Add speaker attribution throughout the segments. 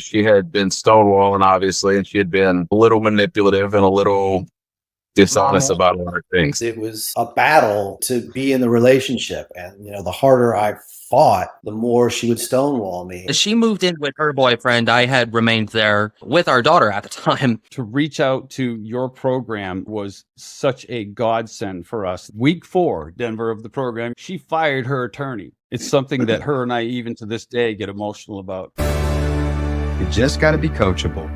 Speaker 1: she had been stonewalling, obviously, and she had been a little manipulative and a little dishonest about a lot of things.
Speaker 2: It was a battle to be in the relationship. And, the harder I fought, the more she would stonewall me.
Speaker 3: As she moved in with her boyfriend, I had remained there with our daughter at the time.
Speaker 4: To reach out to your program was such a godsend for us. Week 4, Denver, of the program, she fired her attorney. It's something that her and I, even to this day, get emotional about.
Speaker 5: You just got to be coachable.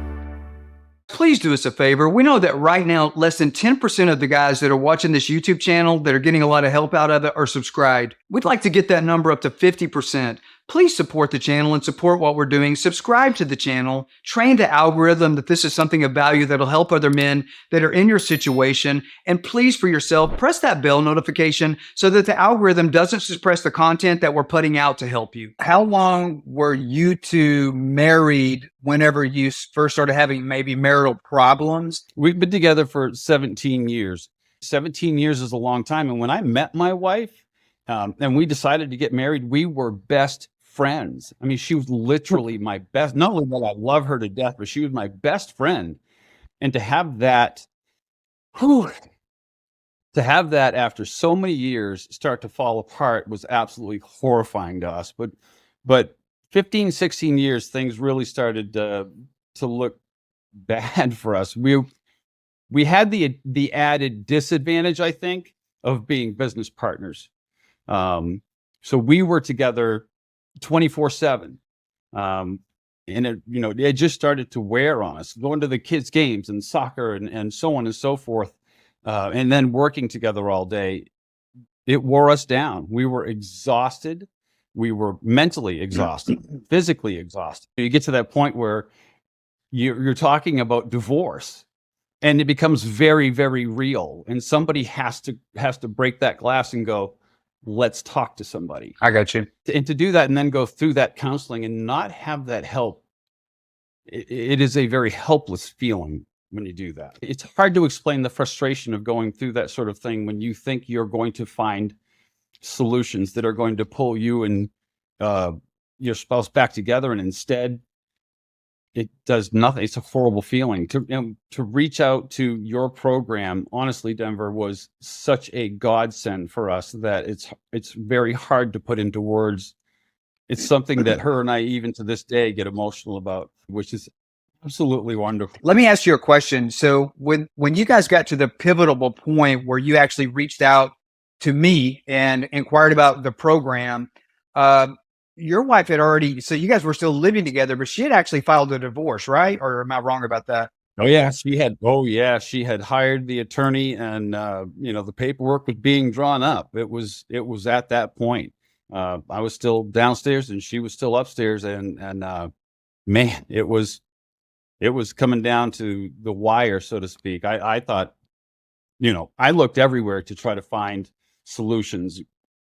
Speaker 6: Please do us a favor. We know that right now, less than 10% of the guys that are watching this YouTube channel that are getting a lot of help out of it are subscribed. We'd like to get that number up to 50%. Please support the channel and support what we're doing. Subscribe to the channel. Train the algorithm that this is something of value that'll help other men that are in your situation. And please, for yourself, press that bell notification so that the algorithm doesn't suppress the content that we're putting out to help you. How long were you two married whenever you first started having maybe marital problems?
Speaker 4: We've been together for 17 years. 17 years is a long time. And when I met my wife and we decided to get married, we were best friends. I mean, she was literally my best, not only that I love her to death, but she was my best friend. And to have that, after so many years start to fall apart was absolutely horrifying to us. But 15, 16 years, things really started to look bad for us. We had the added disadvantage, I think, of being business partners. So we were together 24/7. And it just started to wear on us, going to the kids' games and soccer and so on and so forth. And then working together all day, it wore us down. We were exhausted. We were mentally exhausted, physically exhausted. You get to that point where you're talking about divorce and it becomes very, very real. And somebody has to break that glass and go, let's talk to somebody.
Speaker 5: I got you.
Speaker 4: And to do that and then go through that counseling and not have that help, it is a very helpless feeling when you do that. It's hard to explain the frustration of going through that sort of thing when you think you're going to find solutions that are going to pull you and your spouse back together, and instead it does nothing. It's a horrible feeling. To reach out to your program, honestly, Denver, was such a godsend for us that it's very hard to put into words. It's something that her and I, even to this day, get emotional about, which is absolutely wonderful.
Speaker 6: Let me ask you a question. So when you guys got to the pivotal point where you actually reached out to me and inquired about the program, your wife had already, so you guys were still living together, but she had actually filed a divorce, right? Or am I wrong about that?
Speaker 4: Oh yeah, she had hired the attorney, and the paperwork was being drawn up. It was at that point. I was still downstairs and she was still upstairs, and man, it was coming down to the wire, so to speak. I thought, I looked everywhere to try to find solutions.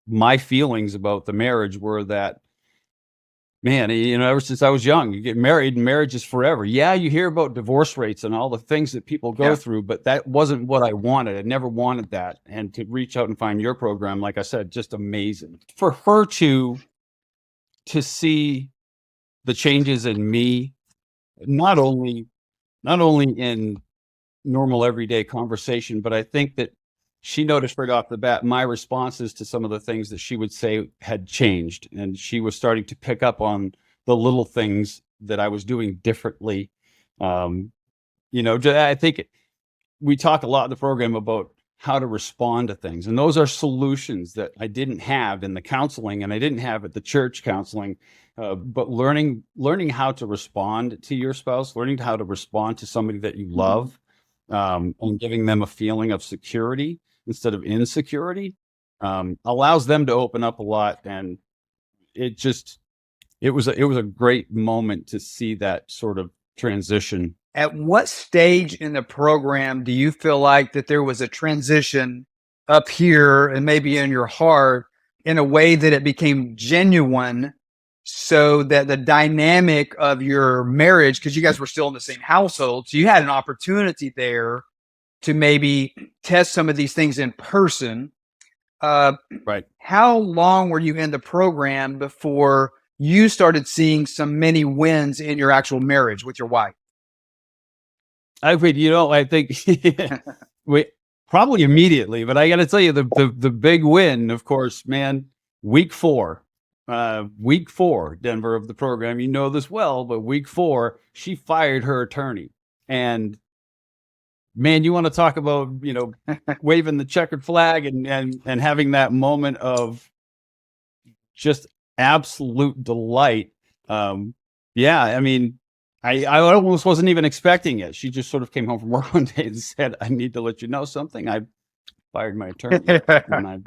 Speaker 4: My feelings about the marriage were that, man, ever since I was young, you get married and marriage is forever. Yeah, you hear about divorce rates and all the things that people go through, but that wasn't what I wanted. I never wanted that. And to reach out and find your program, like I said, just amazing. For her to see the changes in me, not only in normal everyday conversation, but I think that she noticed right off the bat my responses to some of the things that she would say had changed, and she was starting to pick up on the little things that I was doing differently. I think we talk a lot in the program about how to respond to things, and those are solutions that I didn't have in the counseling, and I didn't have at the church counseling. But learning how to respond to your spouse, learning how to respond to somebody that you love, and giving them a feeling of security instead of insecurity, allows them to open up a lot. And it was a great moment to see that sort of transition.
Speaker 6: At what stage in the program do you feel like that there was a transition up here and maybe in your heart in a way that it became genuine, so that the dynamic of your marriage, because you guys were still in the same household, so you had an opportunity there to maybe test some of these things in person.
Speaker 4: Right.
Speaker 6: How long were you in the program before you started seeing some many wins in your actual marriage with your wife?
Speaker 4: I think we probably immediately, but I got to tell you the big win, of course, man, week 4, Denver, of the program, you know this well, but week 4, she fired her attorney. And man, you want to talk about, waving the checkered flag and having that moment of just absolute delight. Yeah, I mean, I almost wasn't even expecting it. She just sort of came home from work one day and said, "I need to let you know something. I fired my attorney." And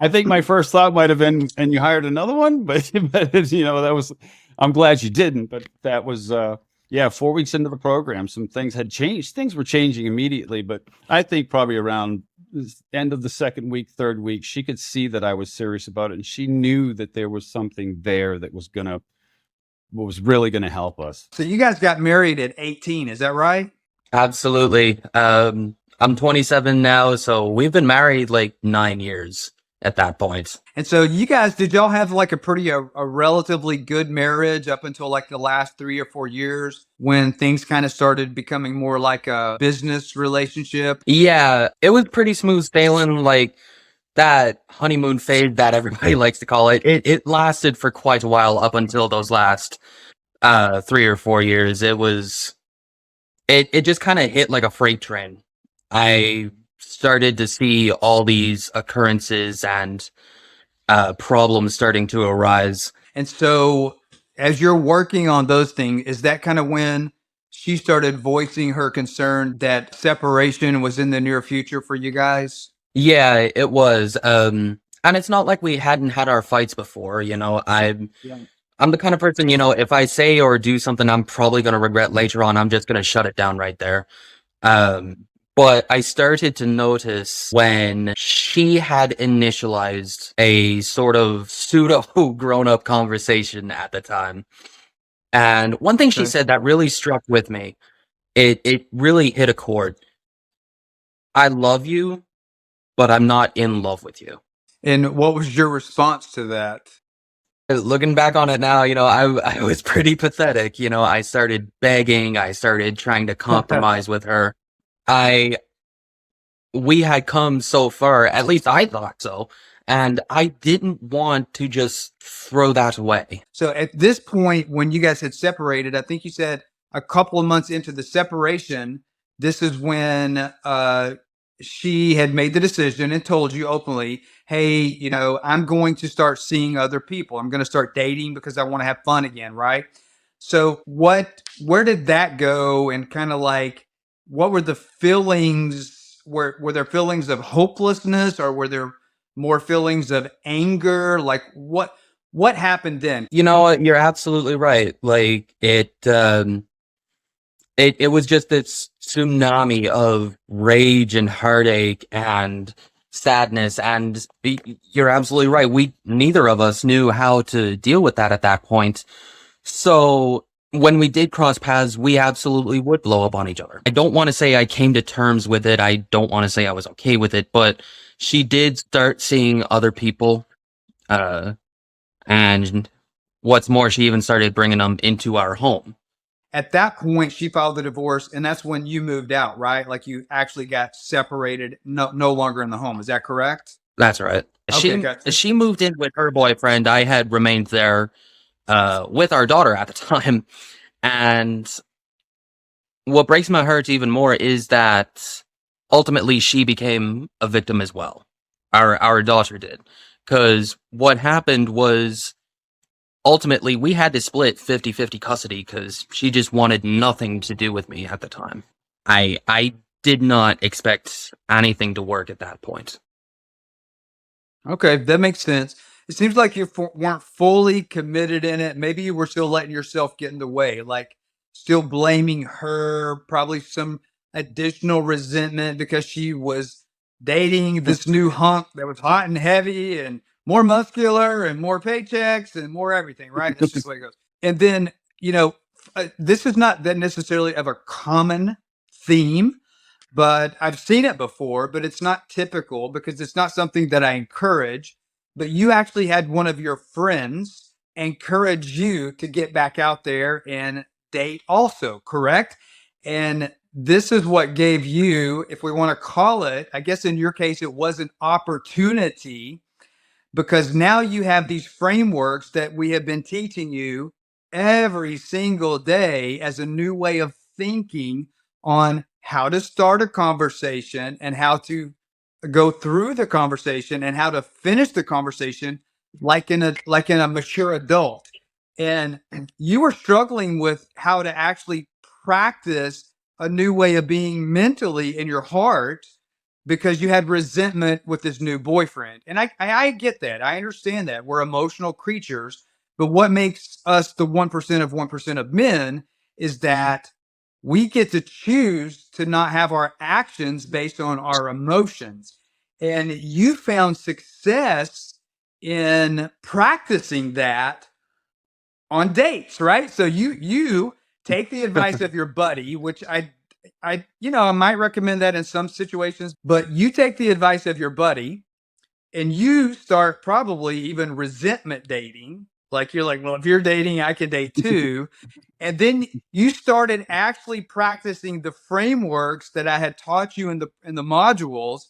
Speaker 4: I think my first thought might have been, "And you hired another one?" But that was. I'm glad you didn't. But that was 4 weeks into the program, some things had changed. Things were changing immediately, but I think probably around the end of the second week, third week, she could see that I was serious about it, and she knew that there was something there that was really gonna help us.
Speaker 6: So you guys got married at 18, is that right?
Speaker 3: Absolutely. I'm 27 now, so we've been married like 9 years at that point.
Speaker 6: And so you guys, did y'all have like a relatively good marriage up until like the last 3 or 4 years when things kind of started becoming more like a business relationship?
Speaker 3: Yeah, it was pretty smooth sailing, like that honeymoon phase that everybody likes to call it. It lasted for quite a while up until those last 3 or 4 years. It just kind of hit like a freight train. I started to see all these occurrences and problems starting to arise.
Speaker 6: And so as you're working on those things, is that kind of when she started voicing her concern that separation was in the near future for you guys?
Speaker 3: Yeah, it was. And it's not like we hadn't had our fights before, I'm the kind of person, if I say or do something I'm probably going to regret later on, I'm just going to shut it down right there. But I started to notice when she had initialized a sort of pseudo grown-up conversation at the time. And one thing she said that really struck with me, it really hit a chord. I love you, but I'm not in love with you.
Speaker 6: And what was your response to that?
Speaker 3: Looking back on it now, I was pretty pathetic. I started begging. I started trying to compromise with her. We had come so far, at least I thought so, and I didn't want to just throw that away.
Speaker 6: So at this point, when you guys had separated, I think you said a couple of months into the separation, this is when she had made the decision and told you openly, "Hey, I'm going to start seeing other people. I'm going to start dating because I want to have fun again," right? So where did that go? And kind of like, what were the feelings? Were there feelings of hopelessness, or were there more feelings of anger? Like what happened then?
Speaker 3: You're absolutely right. Like it was just this tsunami of rage and heartache and sadness. And you're absolutely right. Neither of us knew how to deal with that at that point. So when we did cross paths, we absolutely would blow up on each other. I don't want to say I came to terms with it. I don't want to say I was okay with it, but she did start seeing other people. And what's more, she even started bringing them into our home.
Speaker 6: At that point, she filed the divorce, and that's when you moved out, right? Like you actually got separated, no longer in the home. Is that correct?
Speaker 3: That's right.
Speaker 6: Okay,
Speaker 3: She moved in with her boyfriend. I had remained there with our daughter at the time. And what breaks my heart even more is that ultimately she became a victim as well. Our daughter did. Because what happened was ultimately we had to split 50-50 custody because she just wanted nothing to do with me at the time. I did not expect anything to work at that point.
Speaker 6: Okay, that makes sense. It seems like you weren't fully committed in it. Maybe you were still letting yourself get in the way, like still blaming her, probably some additional resentment because she was dating this new hunk that was hot and heavy and more muscular and more paychecks and more everything, right? That's just the way it goes. And then, this is not that necessarily of a common theme, but I've seen it before, but it's not typical because it's not something that I encourage. But you actually had one of your friends encourage you to get back out there and date also, correct? And this is what gave you, if we want to call it, I guess in your case, it was an opportunity, because now you have these frameworks that we have been teaching you every single day as a new way of thinking on how to start a conversation and how to go through the conversation and how to finish the conversation like in a mature adult. And you were struggling with how to actually practice a new way of being mentally in your heart because you had resentment with this new boyfriend. And I get that. I understand that. We're emotional creatures. But what makes us the 1% of men is that we get to choose to not have our actions based on our emotions. And you found success in practicing that on dates, right? So you take the advice of your buddy, which I might recommend that in some situations, but you take the advice of your buddy and you start probably even resentment dating. Like you're like, well, if you're dating, I can date too. And then you started actually practicing the frameworks that I had taught you in the modules.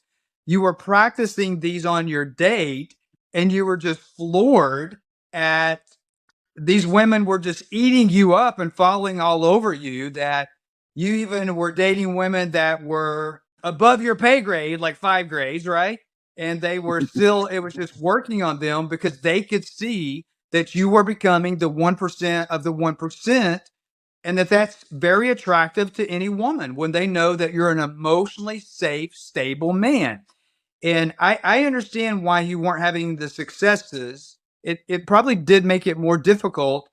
Speaker 6: You were practicing these on your date, and you were just floored at these women were just eating you up and falling all over you, that you even were dating women that were above your pay grade, like 5 grades, right? And they were still, it was just working on them because they could see that you were becoming the 1% of the 1%. And that's very attractive to any woman when they know that you're an emotionally safe, stable man. And I understand why you weren't having the successes. It probably did make it more difficult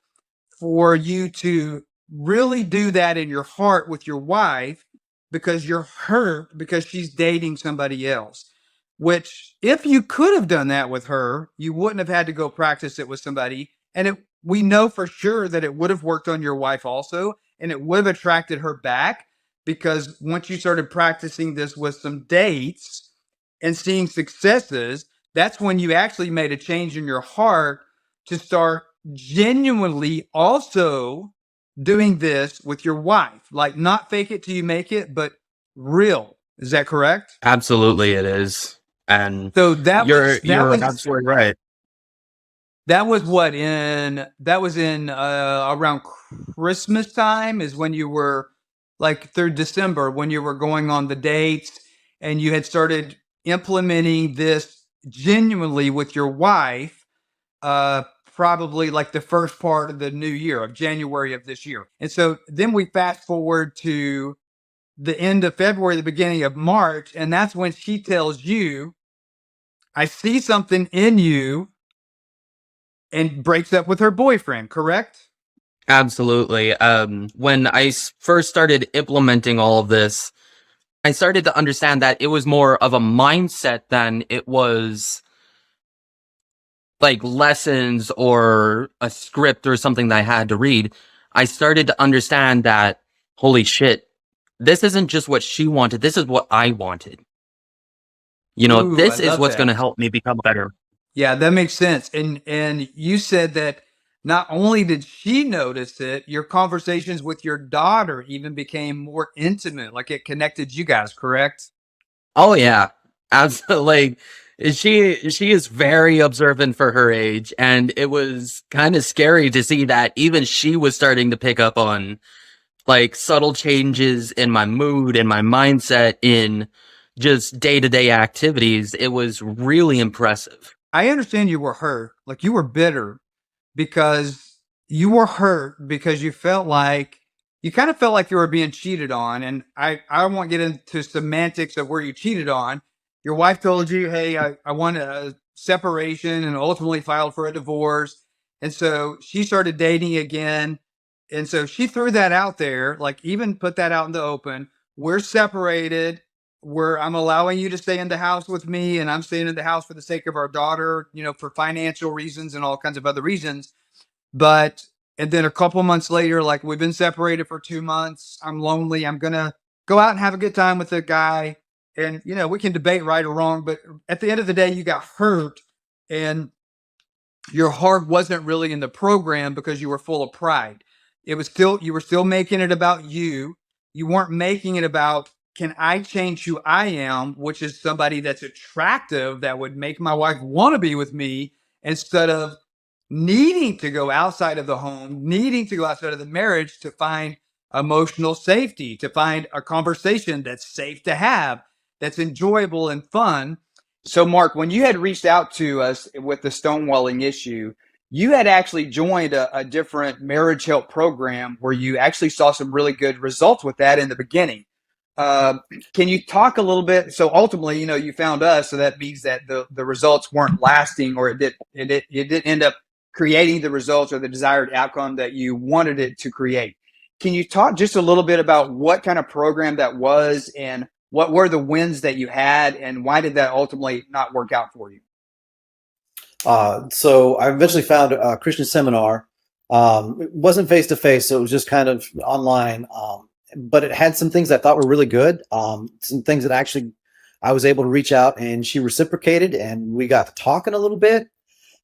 Speaker 6: for you to really do that in your heart with your wife because you're hurt because she's dating somebody else. Which, if you could have done that with her, you wouldn't have had to go practice it with somebody. And we know for sure that it would have worked on your wife also, and it would have attracted her back, because once you started practicing this with some dates and seeing successes, that's when you actually made a change in your heart to start genuinely also doing this with your wife. Like, not fake it till you make it, but real. Is that correct?
Speaker 3: Absolutely, it is. And
Speaker 6: So
Speaker 3: you're absolutely right.
Speaker 6: That was in around Christmas time, is when you were, like, through December, when you were going on the dates and you had started implementing this genuinely with your wife, probably like the first part of the new year, of January of this year. And so then we fast forward to the end of February, the beginning of March, and that's when she tells you, I see something in you, and breaks up with her boyfriend, correct?
Speaker 3: Absolutely. When I first started implementing all of this, I started to understand that it was more of a mindset than it was like lessons or a script or something that I had to read. I started to understand that, holy shit, this isn't just what she wanted. This is what I wanted.
Speaker 6: Ooh,
Speaker 3: this
Speaker 6: I
Speaker 3: is
Speaker 6: love
Speaker 3: what's
Speaker 6: that.
Speaker 3: going to help me become better.
Speaker 6: Yeah, that makes sense. And you said that not only did she notice it, your conversations with your daughter even became more intimate, like it connected you guys, correct?
Speaker 3: Oh yeah, absolutely. She is very observant for her age, and it was kind of scary to see that even she was starting to pick up on like subtle changes in my mood and my mindset in just day-to-day activities. It was really impressive.
Speaker 6: I understand you were hurt, like you were bitter because you were hurt because you kind of felt like you were being cheated on. And I won't get into semantics of where you cheated on. Your wife told you, hey, I want a separation, and ultimately filed for a divorce. And so she started dating again. And so she threw that out there, like even put that out in the open. We're separated. I'm allowing you to stay in the house with me, and I'm staying in the house for the sake of our daughter, for financial reasons and all kinds of other reasons. And then a couple months later, like, we've been separated for 2 months. I'm lonely. I'm going to go out and have a good time with the guy. And, we can debate right or wrong, but at the end of the day, you got hurt. And your heart wasn't really in the program because you were full of pride. You were still making it about you. You weren't making it about, can I change who I am, which is somebody that's attractive that would make my wife want to be with me, instead of needing to go outside of the home, needing to go outside of the marriage to find emotional safety, to find a conversation that's safe to have, that's enjoyable and fun. So, Mark, when you had reached out to us with the stonewalling issue, you had actually joined a different marriage help program where you actually saw some really good results with that in the beginning. Can you talk a little bit? So ultimately, you found us, so that means that the results weren't lasting, or it didn't end up creating the results or the desired outcome that you wanted it to create. Can you talk just a little bit about what kind of program that was, and what were the wins that you had, and why did that ultimately not work out for you?
Speaker 2: So I eventually found a Christian seminar. It wasn't face to face, so it was just kind of online. But it had some things I thought were really good. Some things that actually I was able to reach out, and she reciprocated, and we got to talking a little bit.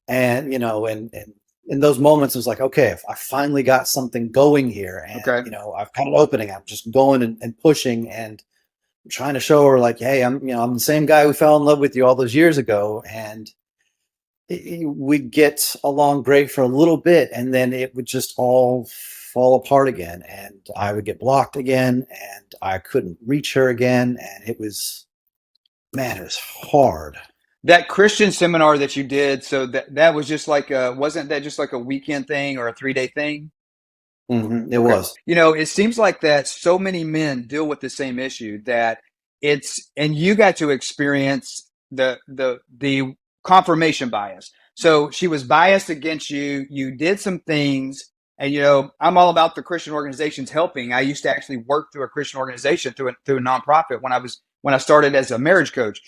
Speaker 2: And and in those moments, it was like, okay, if I finally got something going here, and I've got an opening. I'm just going and pushing and trying to show her, like, hey, I'm the same guy who fell in love with you all those years ago, and we'd get along great for a little bit, and then it would just all fall apart again, and I would get blocked again, and I couldn't reach her again, and it was hard.
Speaker 6: That Christian seminar that you did, so that was just like wasn't that just like a weekend thing or a 3-day thing?
Speaker 2: Mm-hmm. It was.
Speaker 6: It seems like that so many men deal with the same issue, that and you got to experience the confirmation bias. So she was biased against you. You did some things, and I'm all about the Christian organizations helping. I used to actually work through a Christian organization through a nonprofit when I started as a marriage coach.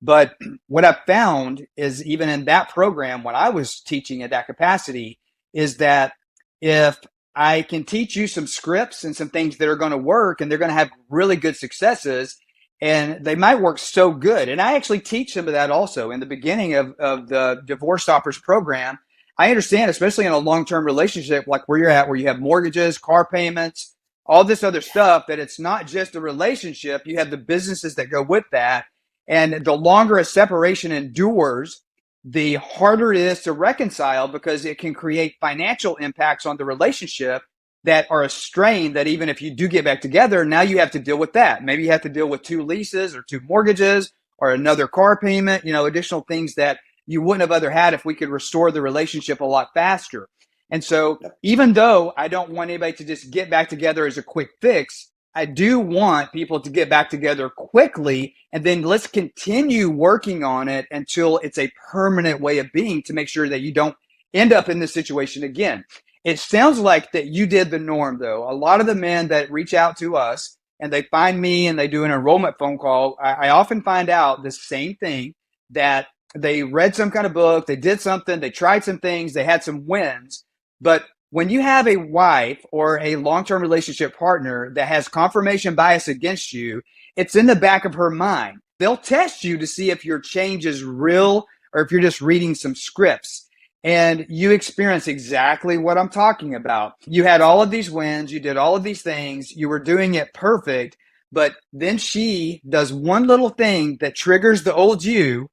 Speaker 6: But what I found is, even in that program, when I was teaching at that capacity, is that if I can teach you some scripts and some things that are going to work, and they're going to have really good successes, and they might work so good. And I actually teach some of that also in the beginning of the DivorceStoppers program. I understand, especially in a long-term relationship like where you're at, where you have mortgages, car payments, all this other stuff, that it's not just a relationship. You have the businesses that go with that. And the longer a separation endures, the harder it is to reconcile, because it can create financial impacts on the relationship that are a strain, that even if you do get back together, now you have to deal with that. Maybe you have to deal with 2 leases or 2 mortgages or another car payment, additional things that you wouldn't have other had if we could restore the relationship a lot faster. And so even though I don't want anybody to just get back together as a quick fix, I do want people to get back together quickly, and then let's continue working on it until it's a permanent way of being, to make sure that you don't end up in this situation again. It sounds like that you did the norm, though. A lot of the men that reach out to us and they find me and they do an enrollment phone call, I often find out the same thing, that they read some kind of book, they did something, they tried some things, they had some wins, but when you have a wife or a long-term relationship partner that has confirmation bias against you, it's in the back of her mind. They'll test you to see if your change is real or if you're just reading some scripts. And you experience exactly what I'm talking about. You had all of these wins, you did all of these things, you were doing it perfect, but then she does one little thing that triggers the old you,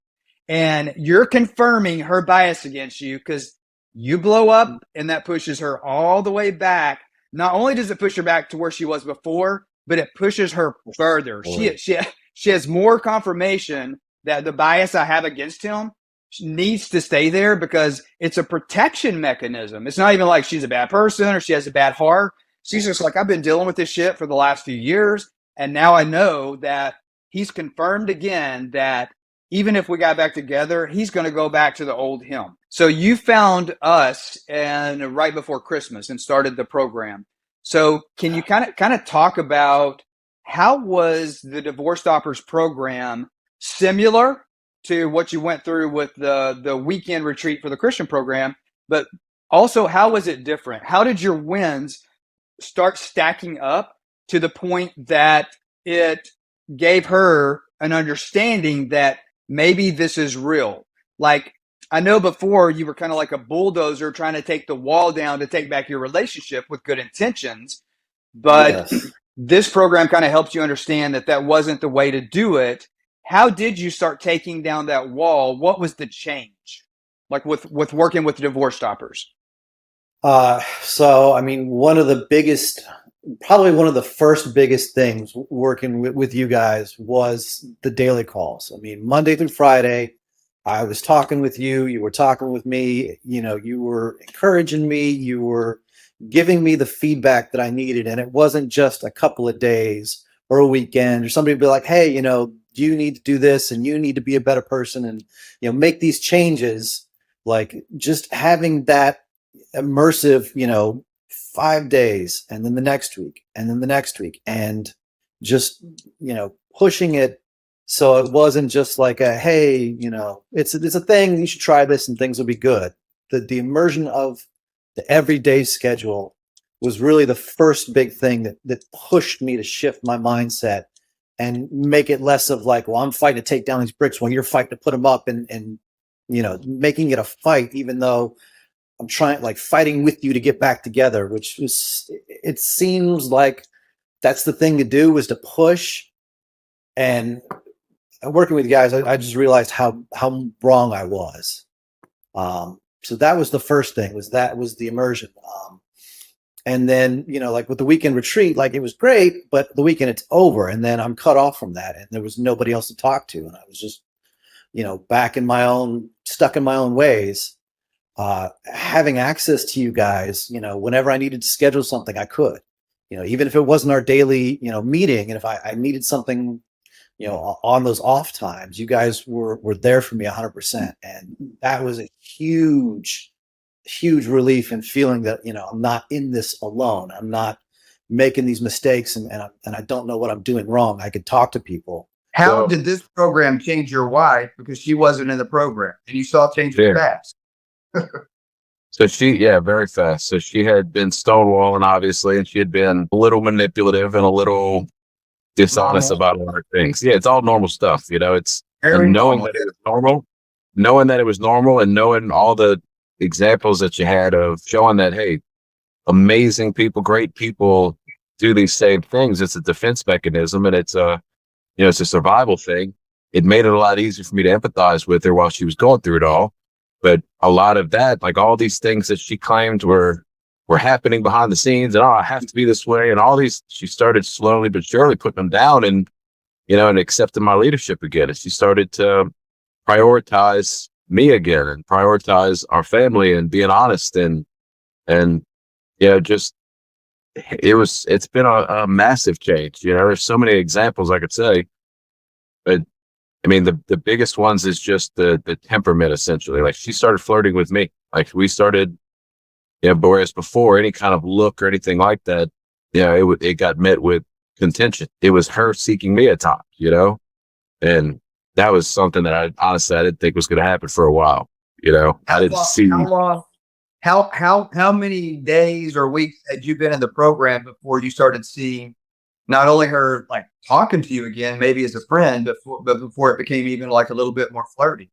Speaker 6: and you're confirming her bias against you, because you blow up, and that pushes her all the way back. Not only does it push her back to where she was before, but it pushes her further. She has more confirmation that the bias I have against him needs to stay there, because it's a protection mechanism. It's not even like she's a bad person or she has a bad heart. She's just like, I've been dealing with this shit for the last few years, and now I know that he's confirmed again that even if we got back together, he's going to go back to the old him. So you found us and right before Christmas and started the program. So can you kind of talk about, how was the DivorceStoppers program similar to what you went through with the weekend retreat for the Christian program, but also how was it different? How did your wins start stacking up to the point that it gave her an understanding that maybe this is real? Like, I know before you were kind of like a bulldozer trying to take the wall down to take back your relationship with good intentions, but
Speaker 2: Yes.
Speaker 6: this program kind of helps you understand that that wasn't the way to do it. How did you start taking down that wall? What was the change, like with working with Divorce Stoppers?
Speaker 2: So I mean, probably one of the first biggest things working with you guys was the daily calls. I mean, Monday through Friday, I was talking with you, you were talking with me, you were encouraging me, you were giving me the feedback that I needed. And it wasn't just a couple of days or a weekend or somebody would be like, hey, you need to do this and you need to be a better person and, make these changes. Like just having that immersive, 5 days and then the next week and then the next week and just, pushing it. So it wasn't just like hey, it's a thing. You should try this and things will be good. The immersion of the everyday schedule was really the first big thing that pushed me to shift my mindset and make it less of like, well, I'm fighting to take down these bricks while you're fighting to put them up and making it a fight, even though I'm trying like fighting with you to get back together, which was, it seems like that's the thing to do, was to push. And working with you guys, I just realized how wrong I was. So that was the first thing, was the immersion. And then, like with the weekend retreat, like it was great, but the weekend it's over. And then I'm cut off from that. And there was nobody else to talk to. And I was just, stuck in my own ways. Having access to you guys, whenever I needed to schedule something, I could, even if it wasn't our daily, meeting. And if I needed something, on those off times, you guys were there for me 100%. And that was a huge relief in feeling that, I'm not in this alone. I'm not making these mistakes and I don't know what I'm doing wrong. I could talk to people.
Speaker 5: How did this program change your wife? Because she wasn't in the program and you saw changes
Speaker 1: Yeah.
Speaker 5: fast.
Speaker 1: So very fast. So she had been stonewalling, obviously, and she had been a little manipulative and a little dishonest about a lot of things. Yeah, it's all normal stuff. It's
Speaker 5: Very
Speaker 1: knowing
Speaker 5: normal.
Speaker 1: that it was normal and knowing all the examples that you had of showing that, hey, amazing people, great people do these same things. It's a defense mechanism and it's a survival thing. It made it a lot easier for me to empathize with her while she was going through it all. But a lot of that, like all these things that she claimed were happening behind the scenes and, I have to be this way. And all these, she started slowly but surely putting them down and, and accepting my leadership again. And she started to prioritize me again and prioritize our family and being honest and just, it's been a massive change. There's so many examples I could say, but I mean, the biggest ones is just the temperament, essentially. Like she started flirting with me. Like we started, whereas before any kind of look or anything like that, it got met with contention. It was her seeking me at times, and that was something that I didn't think was going to happen for a while. I didn't see.
Speaker 5: How many days or weeks had you been in the program before you started seeing not only her like talking to you again, maybe as a friend, but before it became even like a little bit more flirty?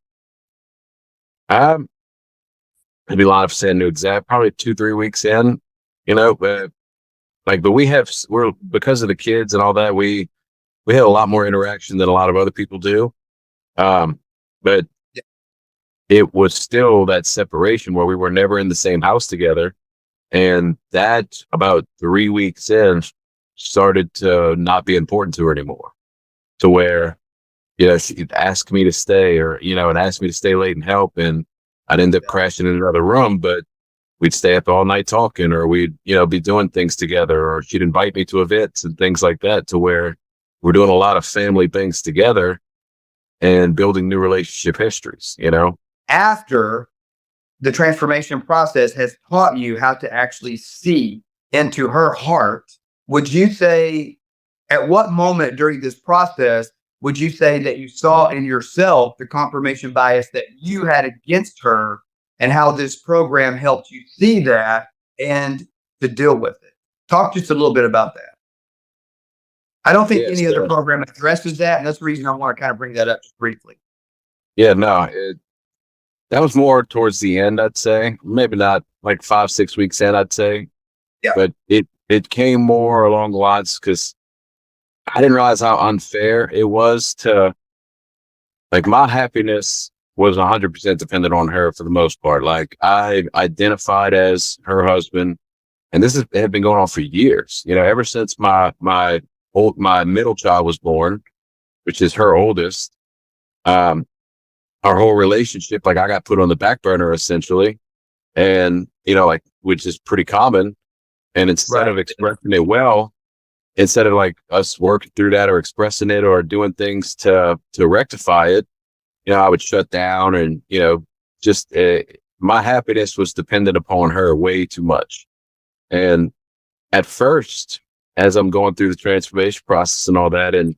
Speaker 1: I'd be lying if I said new exact, probably 2-3 weeks in, but we're because of the kids and all that, we had a lot more interaction than a lot of other people do. But it was still that separation where we were never in the same house together. And that about 3 weeks in started to not be important to her anymore, to where, she'd ask me to stay or, and ask me to stay late and help. And I'd end up crashing in another room, but we'd stay up all night talking, or we'd, be doing things together, or she'd invite me to events and things like that, to where we're doing a lot of family things together and building new relationship histories,
Speaker 5: After the transformation process has taught you how to actually see into her heart, would you say, at what moment during this process would you say that you saw in yourself the confirmation bias that you had against her, and how this program helped you see that and to deal with it? Talk just a little bit about that. I don't think any other program addresses that, and that's the reason I want to kind of bring that up just briefly.
Speaker 1: Yeah, no, that was more towards the end, I'd say. Maybe not like 5-6 weeks in, I'd say.
Speaker 5: Yeah.
Speaker 1: But it came more along the lines because I didn't realize how unfair it was to, like, my happiness was 100% dependent on her for the most part. Like, I identified as her husband, and had been going on for years. You know, ever since my middle child was born, which is her oldest. Our whole relationship, like, I got put on the back burner essentially, and you know, like, which is pretty common. And instead of expressing it well, instead of like us working through that or expressing it or doing things to rectify it, you know, I would shut down, and you know, just my happiness was dependent upon her way too much. And at first, as I'm going through the transformation process and all that, and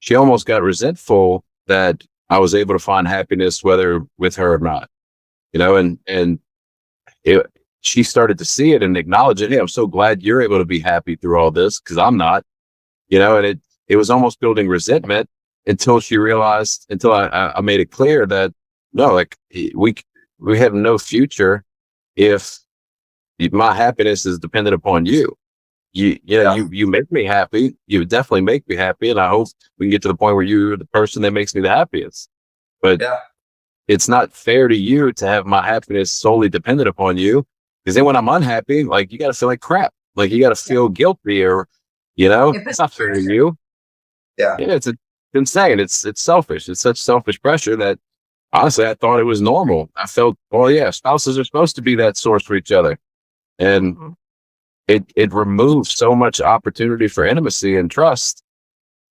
Speaker 1: she almost got resentful that I was able to find happiness whether with her or not, you know, and she started to see it and acknowledge it. Hey, I'm so glad you're able to be happy through all this because I'm not, you know, and it was almost building resentment until she realized, until I made it clear that no, like, we have no future if my happiness is dependent upon you. You make me happy. You definitely make me happy. And I hope we can get to the point where you're the person that makes me the happiest. But it's not fair to you to have my happiness solely dependent upon you. Because then when I'm unhappy, like, you got to feel like crap. Like, you got to feel guilty, or, you know, it's not fair to you.
Speaker 5: Yeah.
Speaker 1: Yeah. It's insane. It's selfish. It's such selfish pressure that honestly, I thought it was normal. I felt, well, yeah, spouses are supposed to be that source for each other. And it removes so much opportunity for intimacy and trust,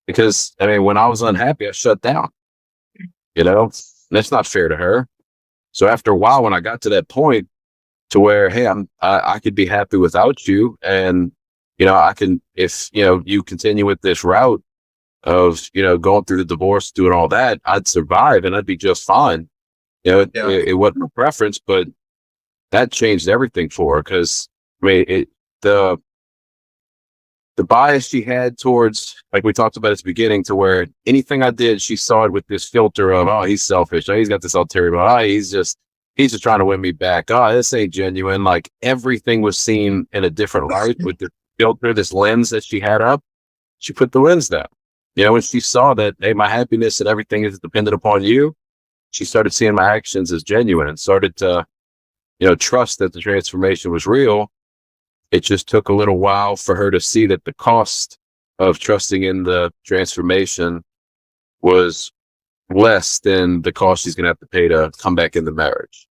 Speaker 1: because I mean, when I was unhappy, I shut down, you know, that's not fair to her. So after a while, when I got to that point to where, hey, I could be happy without you. And, you know, I can, if, you know, you continue with this route of, you know, going through the divorce, doing all that, I'd survive and I'd be just fine. You know, it wasn't a preference, but that changed everything for her. Cause I mean, the bias she had towards, like we talked about at the beginning, to where anything I did, she saw it with this filter of, oh, he's selfish. Oh, he's got this ulterior motive. Oh, he's just trying to win me back. Oh, this ain't genuine. Like, everything was seen in a different light with the filter, this lens that she had up. She put the lens down. You know, when she saw that, hey, my happiness and everything is dependent upon you, she started seeing my actions as genuine and started to, you know, trust that the transformation was real. It just took a little while for her to see that the cost of trusting in the transformation was less than the cost she's going to have to pay to come back in the marriage.